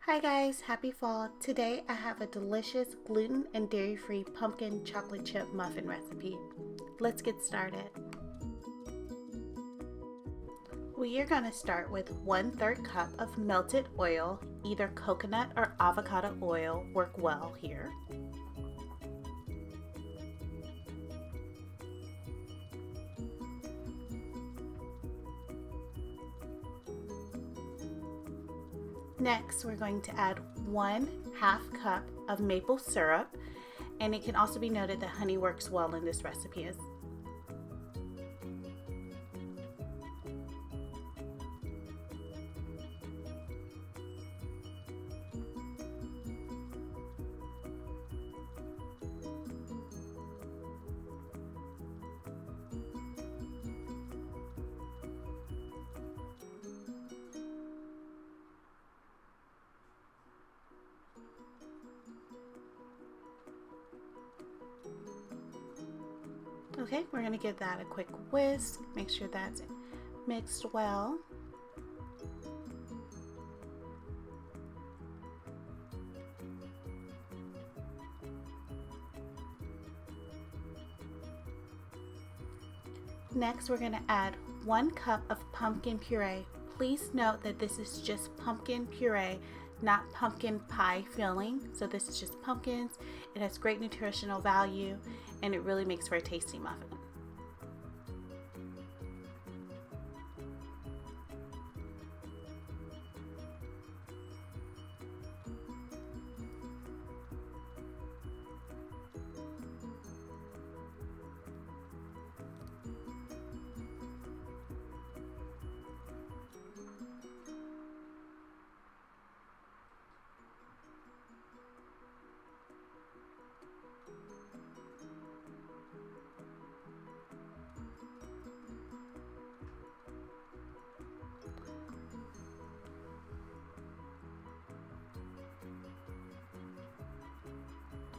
Hi guys, happy fall. Today I have a delicious gluten and dairy-free pumpkin chocolate chip muffin recipe. Let's get started. We are going to start with 1/3 cup of melted oil. Either coconut or avocado oil work well here. Next, we're going to add 1/2 cup of maple syrup, and it can also be noted that honey works well in this recipe. Okay, we're going to give that a quick whisk, make sure that's mixed well. Next, we're going to add 1 cup of pumpkin puree. Please note that this is just pumpkin puree, not pumpkin pie filling. So this is just pumpkins. It has great nutritional value and it really makes for a tasty muffin.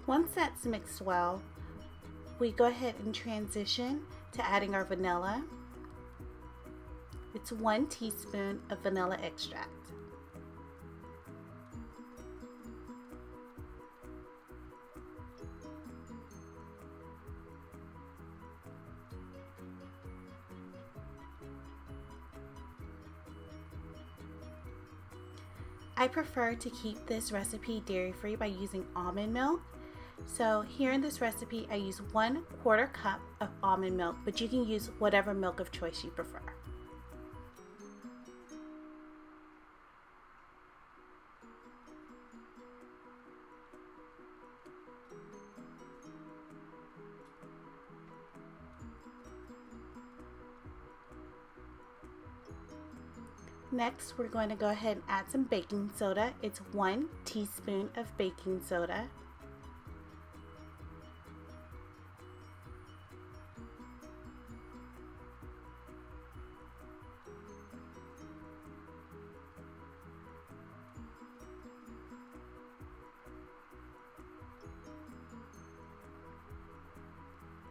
Once that's mixed well, we go ahead and transition to adding our vanilla. It's 1 teaspoon of vanilla extract. I prefer to keep this recipe dairy-free by using almond milk. So here in this recipe, I use 1/4 cup of almond milk, but you can use whatever milk of choice you prefer. Next, we're going to go ahead and add some baking soda. It's 1 teaspoon of baking soda.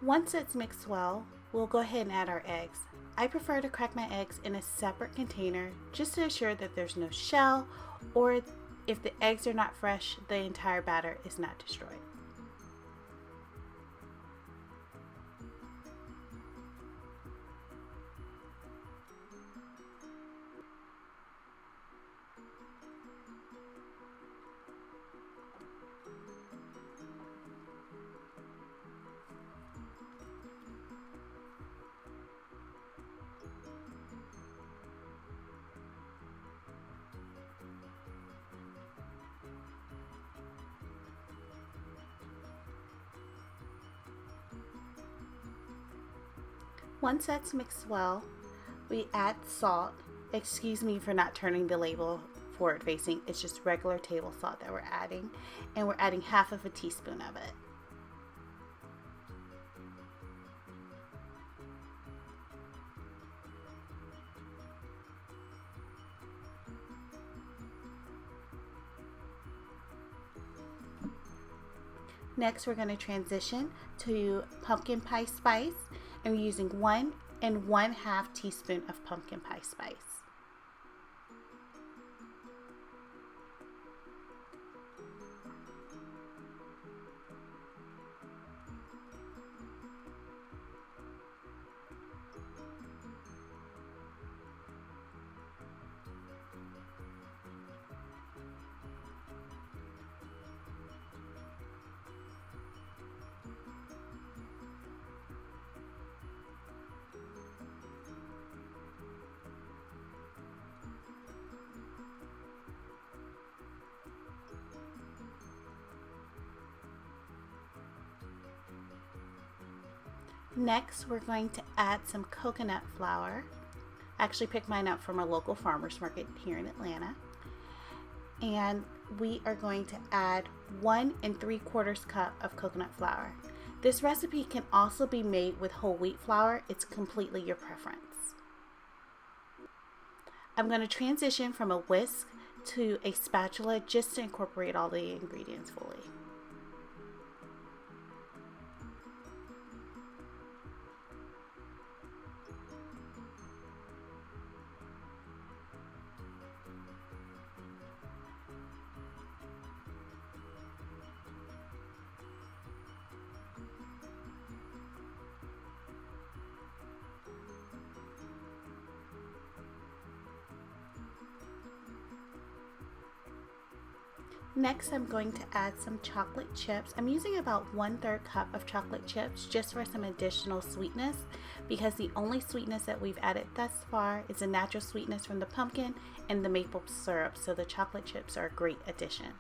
Once it's mixed well, we'll go ahead and add our eggs. I prefer to crack my eggs in a separate container just to ensure that there's no shell, or if the eggs are not fresh, the entire batter is not destroyed. Once that's mixed well, we add salt. Excuse me for not turning the label forward facing. It's just regular table salt that we're adding, and we're adding 1/2 teaspoon of it. Next, we're going to transition to pumpkin pie spice, and we're using 1 1/2 teaspoon of pumpkin pie spice. Next, we're going to add some coconut flour. I actually picked mine up from a local farmer's market here in Atlanta. And we are going to add 1 3/4 cup of coconut flour. This recipe can also be made with whole wheat flour. It's completely your preference. I'm going to transition from a whisk to a spatula just to incorporate all the ingredients fully. Next, I'm going to add some chocolate chips. I'm using about 1/3 cup of chocolate chips just for some additional sweetness, because the only sweetness that we've added thus far is a natural sweetness from the pumpkin and the maple syrup, so the chocolate chips are a great addition.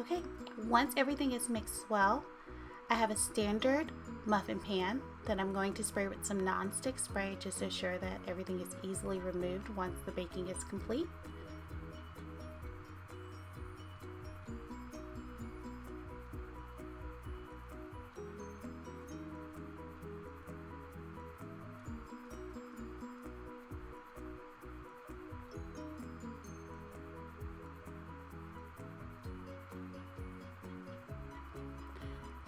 Okay, once everything is mixed well, I have a standard muffin pan that I'm going to spray with some non-stick spray just to ensure that everything is easily removed once the baking is complete.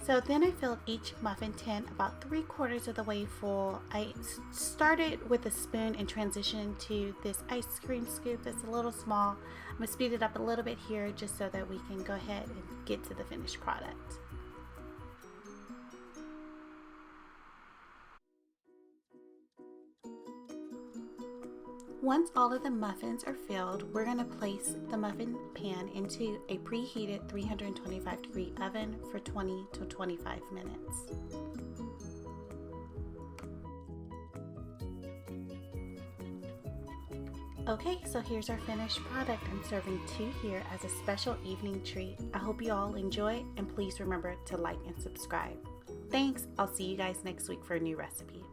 So then I filled each muffin tin about 3/4 of the way full. I started with a spoon and transitioned to this ice cream scoop that's a little small. I'm going to speed it up a little bit here just so that we can go ahead and get to the finished product. Once all of the muffins are filled, we're going to place the muffin pan into a preheated 325-degree oven for 20 to 25 minutes. Okay, so here's our finished product. I'm serving 2 here as a special evening treat. I hope you all enjoy, and please remember to like and subscribe. Thanks. I'll see you guys next week for a new recipe.